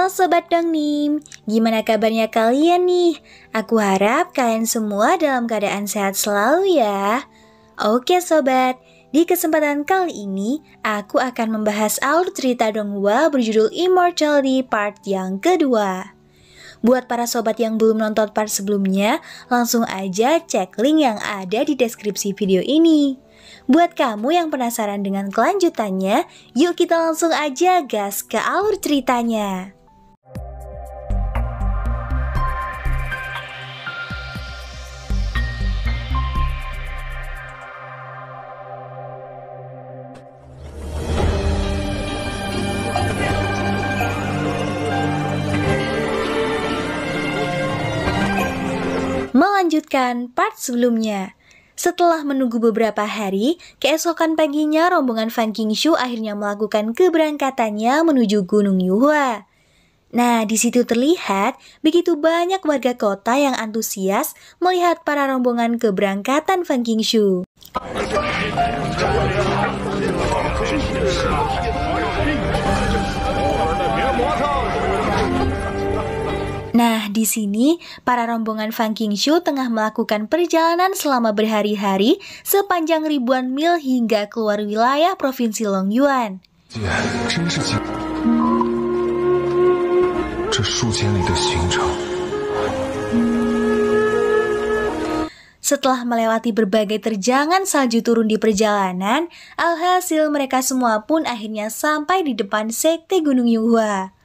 Halo Sobat Dongnim, gimana kabarnya kalian nih? Aku harap kalian semua dalam keadaan sehat selalu ya. Oke Sobat, di kesempatan kali ini aku akan membahas alur cerita Donghua berjudul Immortality Part yang kedua. Buat para sobat yang belum nonton part sebelumnya, langsung aja cek link yang ada di deskripsi video ini. Buat kamu yang penasaran dengan kelanjutannya, yuk kita langsung aja gas ke alur ceritanya. Melanjutkan part sebelumnya. Setelah menunggu beberapa hari, keesokan paginya rombongan Fan Qingshu akhirnya melakukan keberangkatannya menuju Gunung Yuhua. Nah, di situ terlihat begitu banyak warga kota yang antusias melihat para rombongan keberangkatan Fan Qingshu. Nah, di sini para rombongan Fan Qingshu tengah melakukan perjalanan selama berhari-hari sepanjang ribuan mil hingga keluar wilayah Provinsi Longyuan. Setelah melewati berbagai terjangan salju turun di perjalanan, alhasil mereka semua pun akhirnya sampai di depan sekte Gunung Yuhua.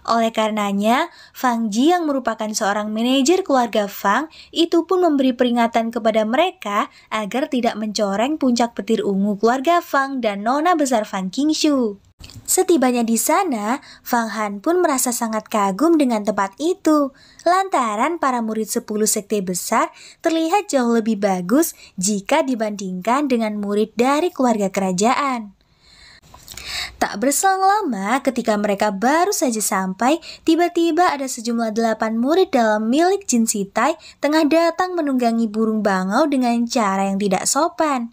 Oleh karenanya, Fang Ji yang merupakan seorang manajer keluarga Fang itu pun memberi peringatan kepada mereka agar tidak mencoreng puncak petir ungu keluarga Fang dan nona besar Fan Qingshu. Setibanya di sana, Fang Han pun merasa sangat kagum dengan tempat itu, lantaran para murid 10 sekte besar terlihat jauh lebih bagus jika dibandingkan dengan murid dari keluarga kerajaan. Tak berselang lama ketika mereka baru saja sampai, tiba-tiba ada sejumlah 8 murid dalam milik Jin Sitai tengah datang menunggangi burung bangau dengan cara yang tidak sopan.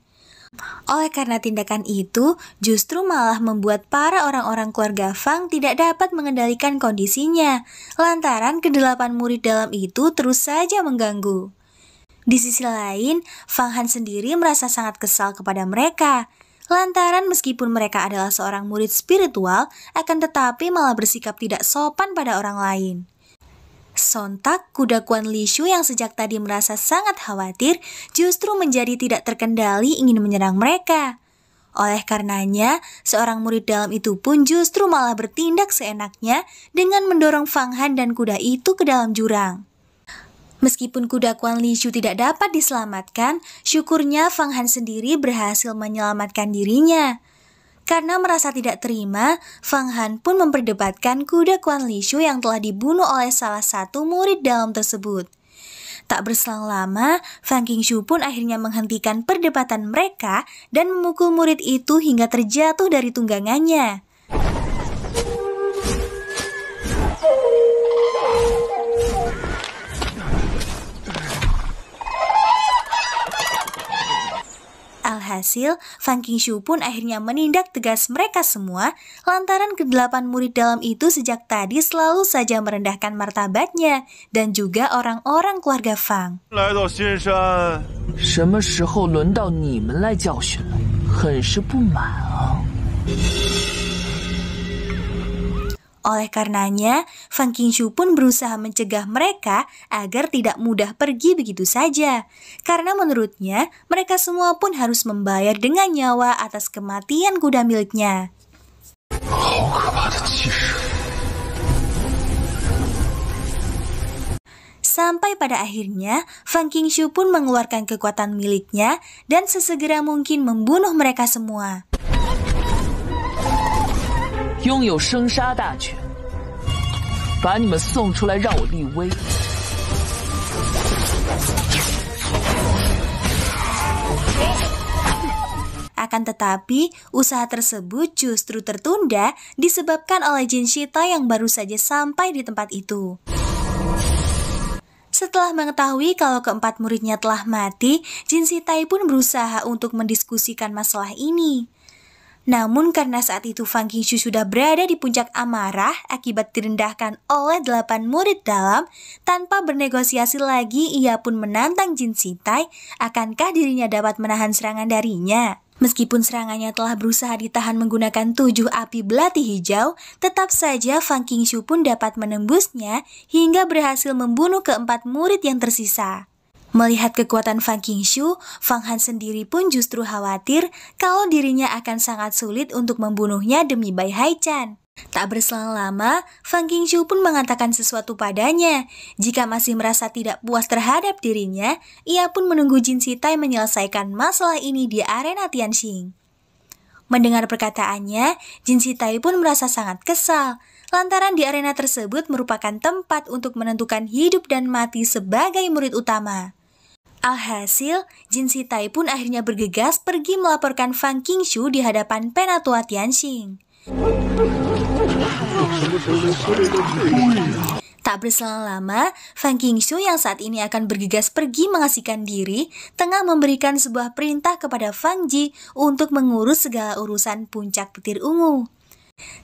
Oleh karena tindakan itu, justru malah membuat para orang-orang keluarga Fang tidak dapat mengendalikan kondisinya, lantaran ke-8 murid dalam itu terus saja mengganggu. Di sisi lain, Fang Han sendiri merasa sangat kesal kepada mereka, lantaran meskipun mereka adalah seorang murid spiritual, akan tetapi malah bersikap tidak sopan pada orang lain. Sontak, kuda Kuan Li Shu yang sejak tadi merasa sangat khawatir, justru menjadi tidak terkendali ingin menyerang mereka. Oleh karenanya, seorang murid dalam itu pun justru malah bertindak seenaknya dengan mendorong Fang Han dan kuda itu ke dalam jurang. Meskipun kuda Kuan Li Shu tidak dapat diselamatkan, syukurnya Fang Han sendiri berhasil menyelamatkan dirinya. Karena merasa tidak terima, Fang Han pun memperdebatkan kuda Kuan Li Shu yang telah dibunuh oleh salah satu murid dalam tersebut. Tak berselang lama, Fan Qingshu pun akhirnya menghentikan perdebatan mereka dan memukul murid itu hingga terjatuh dari tunggangannya. Alhasil, Fan Qingshu pun akhirnya menindak tegas mereka semua lantaran ke-8 murid dalam itu sejak tadi selalu saja merendahkan martabatnya dan juga orang-orang keluarga Fang. Oleh karenanya, Fan Qingshu pun berusaha mencegah mereka agar tidak mudah pergi begitu saja. Karena menurutnya, mereka semua pun harus membayar dengan nyawa atas kematian kuda miliknya. Sampai pada akhirnya, Fan Qingshu pun mengeluarkan kekuatan miliknya dan sesegera mungkin membunuh mereka semua. 拥有生杀大权，把你们送出来让我立威。Akan tetapi, usaha tersebut justru tertunda disebabkan oleh Jin Sitai yang baru saja sampai di tempat itu. Setelah mengetahui kalau keempat muridnya telah mati, Jin Sitai pun berusaha untuk mendiskusikan masalah ini. Namun karena saat itu Fang Qingshu sudah berada di puncak amarah akibat direndahkan oleh 8 murid dalam, tanpa bernegosiasi lagi ia pun menantang Jin Zitai akankah dirinya dapat menahan serangan darinya. Meskipun serangannya telah berusaha ditahan menggunakan 7 api belati hijau, tetap saja Fang Qingshu pun dapat menembusnya hingga berhasil membunuh keempat murid yang tersisa. Melihat kekuatan Fang Qingshu, Fang Han sendiri pun justru khawatir kalau dirinya akan sangat sulit untuk membunuhnya demi Bai Haichan. Tak berselang lama, Fang Qingshu pun mengatakan sesuatu padanya. Jika masih merasa tidak puas terhadap dirinya, ia pun menunggu Jin Zitai menyelesaikan masalah ini di arena Tianxing. Mendengar perkataannya, Jin Zitai pun merasa sangat kesal, lantaran di arena tersebut merupakan tempat untuk menentukan hidup dan mati sebagai murid utama. Alhasil, Jin Zitai pun akhirnya bergegas pergi melaporkan Fang Qingshu di hadapan Penatua Tianxing. Tak berselang lama, Fang Qingshu yang saat ini akan bergegas pergi mengasihkan diri, tengah memberikan sebuah perintah kepada Fang Ji untuk mengurus segala urusan puncak petir ungu.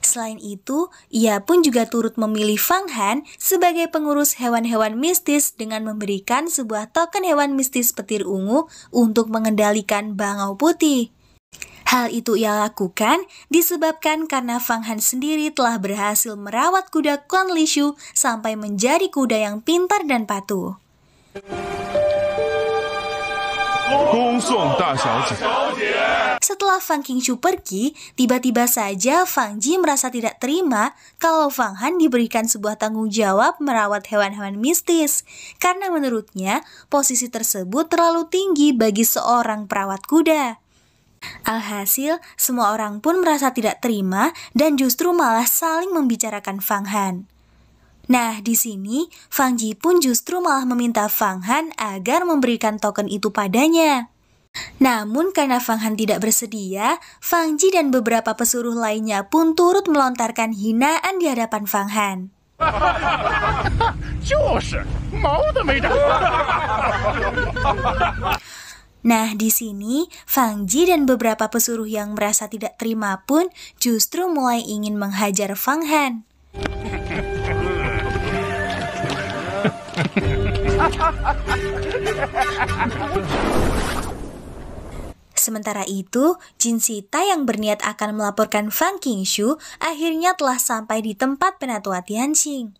Selain itu, ia pun juga turut memilih Fang Han sebagai pengurus hewan-hewan mistis dengan memberikan sebuah token hewan mistis petir ungu untuk mengendalikan bangau putih. Hal itu ia lakukan disebabkan karena Fang Han sendiri telah berhasil merawat kuda Quan Lishu sampai menjadi kuda yang pintar dan patuh. Setelah Fang Qingshu pergi, tiba-tiba saja Fang Ji merasa tidak terima kalau Fang Han diberikan sebuah tanggung jawab merawat hewan-hewan mistis, karena menurutnya posisi tersebut terlalu tinggi bagi seorang perawat kuda. Alhasil, semua orang pun merasa tidak terima dan justru malah saling membicarakan Fang Han. Nah, di sini Fang Ji pun justru malah meminta Fang Han agar memberikan token itu padanya. Namun karena Fang Han tidak bersedia, Fang Ji dan beberapa pesuruh lainnya pun turut melontarkan hinaan di hadapan Fang Han. Nah, di sini Fang Ji dan beberapa pesuruh yang merasa tidak terima pun justru mulai ingin menghajar Fang Han. Sementara itu, Jin Zitai yang berniat akan melaporkan Fang Qingshu akhirnya telah sampai di tempat Penatua Tianxing.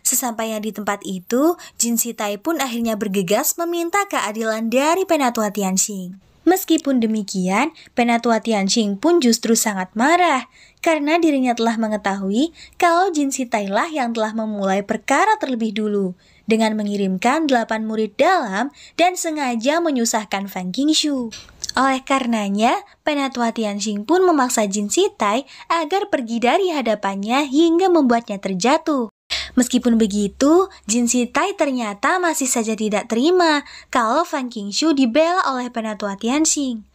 Sesampainya di tempat itu, Jin Zitai pun akhirnya bergegas meminta keadilan dari Penatua Tianxing. Meskipun demikian, Penatua Tianxing pun justru sangat marah karena dirinya telah mengetahui kalau Jin Zitai lah yang telah memulai perkara terlebih dulu dengan mengirimkan 8 murid dalam dan sengaja menyusahkan Fang Qingshu. Oleh karenanya, Penatua Tianxing pun memaksa Jin Zitai agar pergi dari hadapannya hingga membuatnya terjatuh. Meskipun begitu, Jin Zitai ternyata masih saja tidak terima kalau Fang Qingshu dibela oleh Penatua Tianxing.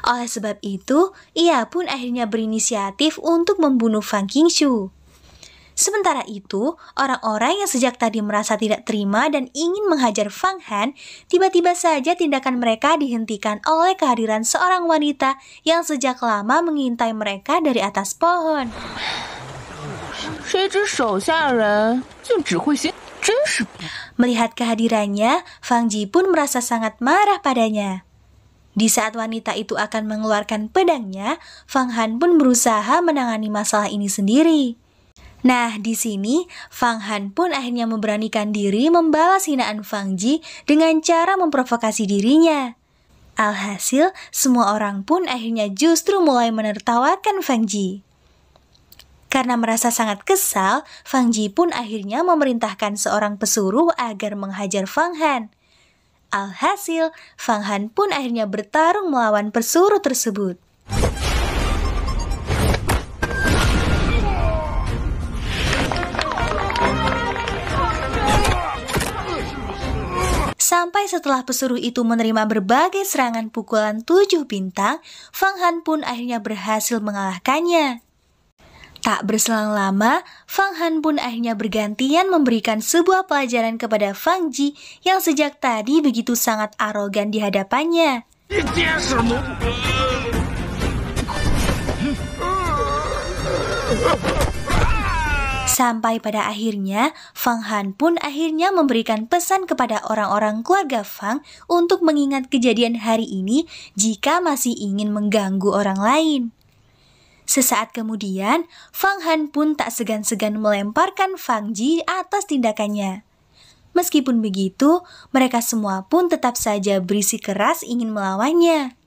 Oleh sebab itu, ia pun akhirnya berinisiatif untuk membunuh Fang Qingshu. Sementara itu, orang-orang yang sejak tadi merasa tidak terima dan ingin menghajar Fang Han, tiba-tiba saja tindakan mereka dihentikan oleh kehadiran seorang wanita yang sejak lama mengintai mereka dari atas pohon. Melihat kehadirannya, Fang Ji pun merasa sangat marah padanya. Di saat wanita itu akan mengeluarkan pedangnya, Fang Han pun berusaha menangani masalah ini sendiri. Nah, di sini Fang Han pun akhirnya memberanikan diri membalas hinaan Fang Ji dengan cara memprovokasi dirinya. Alhasil, semua orang pun akhirnya justru mulai menertawakan Fang Ji. Karena merasa sangat kesal, Fang Ji pun akhirnya memerintahkan seorang pesuruh agar menghajar Fang Han. Alhasil, Fang Han pun akhirnya bertarung melawan pesuruh tersebut. Sampai setelah pesuruh itu menerima berbagai serangan pukulan 7 bintang, Fang Han pun akhirnya berhasil mengalahkannya. Tak berselang lama, Fang Han pun akhirnya bergantian memberikan sebuah pelajaran kepada Fang Ji yang sejak tadi begitu sangat arogan di hadapannya. Sampai pada akhirnya, Fang Han pun akhirnya memberikan pesan kepada orang-orang keluarga Fang untuk mengingat kejadian hari ini jika masih ingin mengganggu orang lain. Sesaat kemudian, Fang Han pun tak segan-segan melemparkan Fang Ji atas tindakannya. Meskipun begitu, mereka semua pun tetap saja bersikeras ingin melawannya.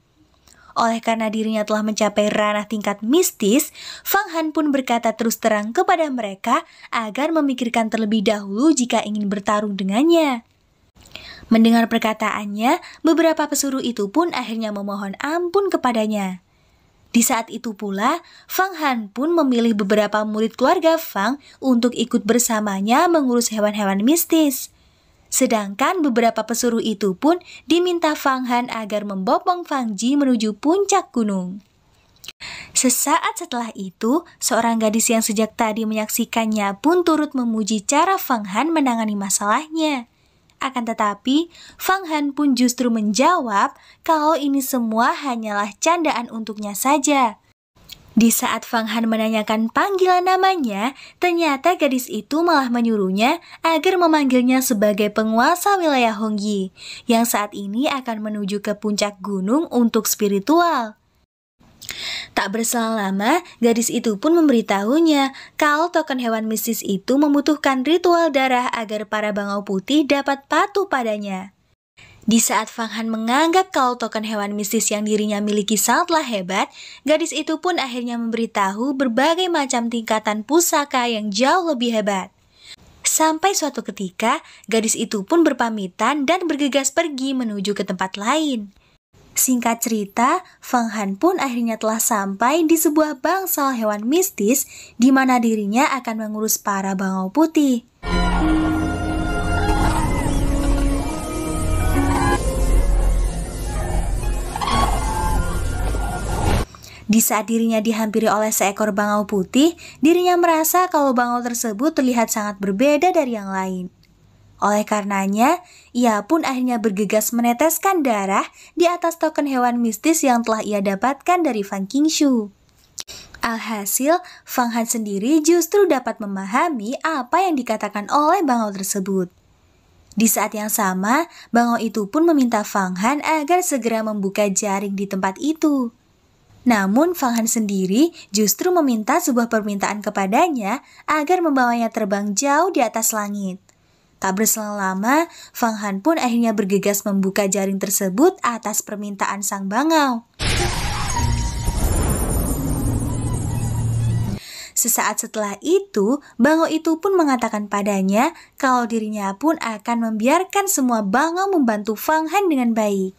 Oleh karena dirinya telah mencapai ranah tingkat mistis, Fang Han pun berkata terus terang kepada mereka agar memikirkan terlebih dahulu jika ingin bertarung dengannya. Mendengar perkataannya, beberapa pesuruh itu pun akhirnya memohon ampun kepadanya. Di saat itu pula, Fang Han pun memilih beberapa murid keluarga Fang untuk ikut bersamanya mengurus hewan-hewan mistis. Sedangkan beberapa pesuruh itu pun diminta Fang Han agar membopong Fang Ji menuju puncak gunung. Sesaat setelah itu, seorang gadis yang sejak tadi menyaksikannya pun turut memuji cara Fang Han menangani masalahnya. Akan tetapi, Fang Han pun justru menjawab kalau ini semua hanyalah candaan untuknya saja. Di saat Fang Han menanyakan panggilan namanya, ternyata gadis itu malah menyuruhnya agar memanggilnya sebagai penguasa wilayah Hongyi, yang saat ini akan menuju ke puncak gunung untuk spiritual. Tak berselang lama, gadis itu pun memberitahunya kalau token hewan mistis itu membutuhkan ritual darah agar para bangau putih dapat patuh padanya. Di saat Fang Han menganggap kalau token hewan mistis yang dirinya miliki sangatlah hebat, gadis itu pun akhirnya memberitahu berbagai macam tingkatan pusaka yang jauh lebih hebat. Sampai suatu ketika, gadis itu pun berpamitan dan bergegas pergi menuju ke tempat lain. Singkat cerita, Fang Han pun akhirnya telah sampai di sebuah bangsal hewan mistis di mana dirinya akan mengurus para bangau putih. Di saat dirinya dihampiri oleh seekor bangau putih, dirinya merasa kalau bangau tersebut terlihat sangat berbeda dari yang lain. Oleh karenanya, ia pun akhirnya bergegas meneteskan darah di atas token hewan mistis yang telah ia dapatkan dari Fang Qingshu. Alhasil, Fang Han sendiri justru dapat memahami apa yang dikatakan oleh bangau tersebut. Di saat yang sama, bangau itu pun meminta Fang Han agar segera membuka jaring di tempat itu. Namun Fang Han sendiri justru meminta sebuah permintaan kepadanya agar membawanya terbang jauh di atas langit. Tak berselang lama, Fang Han pun akhirnya bergegas membuka jaring tersebut atas permintaan sang bangau. Sesaat setelah itu, bangau itu pun mengatakan padanya kalau dirinya pun akan membiarkan semua bangau membantu Fang Han dengan baik.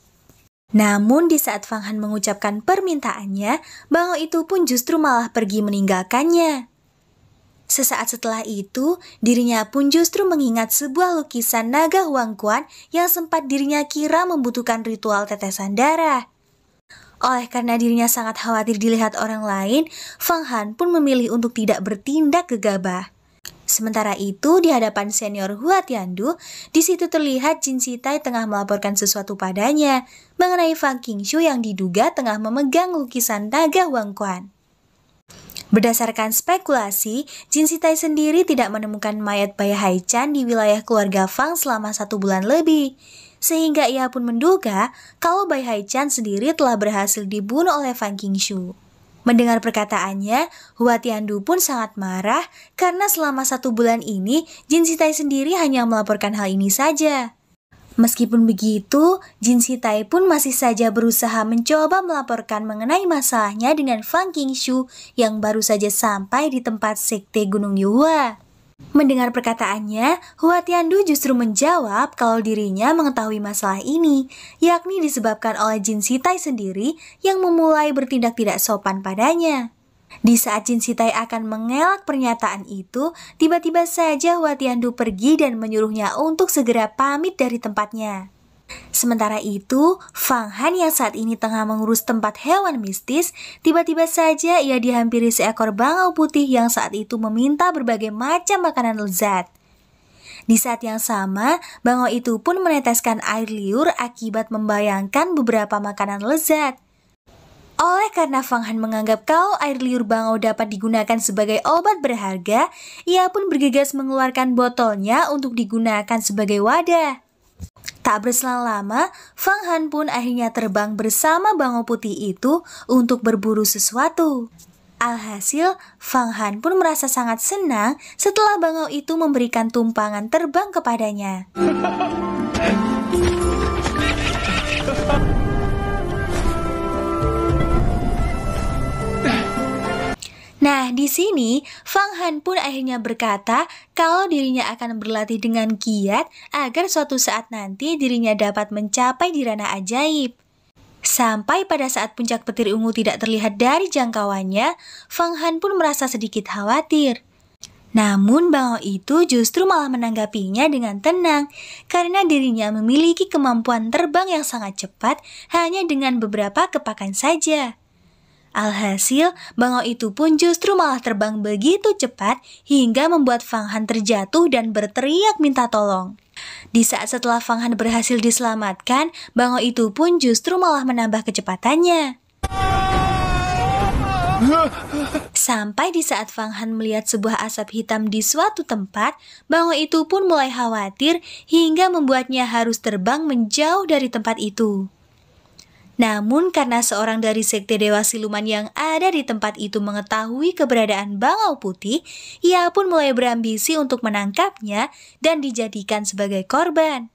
Namun di saat Fang Han mengucapkan permintaannya, bangau itu pun justru malah pergi meninggalkannya. Sesaat setelah itu, dirinya pun justru mengingat sebuah lukisan naga Huangquan yang sempat dirinya kira membutuhkan ritual tetesan darah. Oleh karena dirinya sangat khawatir dilihat orang lain, Fang Han pun memilih untuk tidak bertindak gegabah. Sementara itu, di hadapan senior Hua Tiandu, di situ terlihat Jin Sitai tengah melaporkan sesuatu padanya mengenai Fang Qingshu yang diduga tengah memegang lukisan naga Huangquan. Berdasarkan spekulasi, Jin Sitai sendiri tidak menemukan mayat Bai Haichan di wilayah keluarga Fang selama 1 bulan lebih, sehingga ia pun menduga kalau Bai Haichan sendiri telah berhasil dibunuh oleh Fang Qingshu. Mendengar perkataannya, Hua Tiandu pun sangat marah karena selama 1 bulan ini Jin Sitai sendiri hanya melaporkan hal ini saja. Meskipun begitu, Jin Sitai pun masih saja berusaha mencoba melaporkan mengenai masalahnya dengan Fang Qingshu yang baru saja sampai di tempat sekte Gunung Yuhua. Mendengar perkataannya, Hua Tiandu justru menjawab kalau dirinya mengetahui masalah ini, yakni disebabkan oleh Jin Sitai sendiri yang memulai bertindak tidak sopan padanya. Di saat Jin Sitai akan mengelak pernyataan itu, tiba-tiba saja Hua Tiandu pergi dan menyuruhnya untuk segera pamit dari tempatnya. Sementara itu, Fang Han yang saat ini tengah mengurus tempat hewan mistis, tiba-tiba saja ia dihampiri seekor bangau putih yang saat itu meminta berbagai macam makanan lezat. Di saat yang sama, bangau itu pun meneteskan air liur akibat membayangkan beberapa makanan lezat. Oleh karena Fang Han menganggap kalau air liur bangau dapat digunakan sebagai obat berharga, ia pun bergegas mengeluarkan botolnya untuk digunakan sebagai wadah. Tak berselang lama, Fang Han pun akhirnya terbang bersama bangau putih itu untuk berburu sesuatu. Alhasil, Fang Han pun merasa sangat senang setelah bangau itu memberikan tumpangan terbang kepadanya. Nah, di sini Fang Han pun akhirnya berkata kalau dirinya akan berlatih dengan giat agar suatu saat nanti dirinya dapat mencapai di ranah ajaib. Sampai pada saat puncak petir ungu tidak terlihat dari jangkauannya, Fang Han pun merasa sedikit khawatir. Namun bangau itu justru malah menanggapinya dengan tenang karena dirinya memiliki kemampuan terbang yang sangat cepat hanya dengan beberapa kepakan saja. Alhasil, bangau itu pun justru malah terbang begitu cepat hingga membuat Fang Han terjatuh dan berteriak minta tolong. Di saat setelah Fang Han berhasil diselamatkan, bangau itu pun justru malah menambah kecepatannya. Sampai di saat Fang Han melihat sebuah asap hitam di suatu tempat, bangau itu pun mulai khawatir hingga membuatnya harus terbang menjauh dari tempat itu. Namun karena seorang dari sekte Dewa Siluman yang ada di tempat itu mengetahui keberadaan bangau putih, ia pun mulai berambisi untuk menangkapnya dan dijadikan sebagai korban.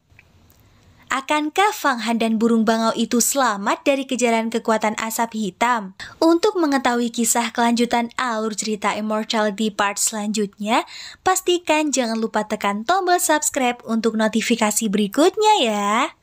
Akankah Fang Han dan burung bangau itu selamat dari kejaran kekuatan asap hitam? Untuk mengetahui kisah kelanjutan alur cerita Immortality Part selanjutnya, pastikan jangan lupa tekan tombol subscribe untuk notifikasi berikutnya ya.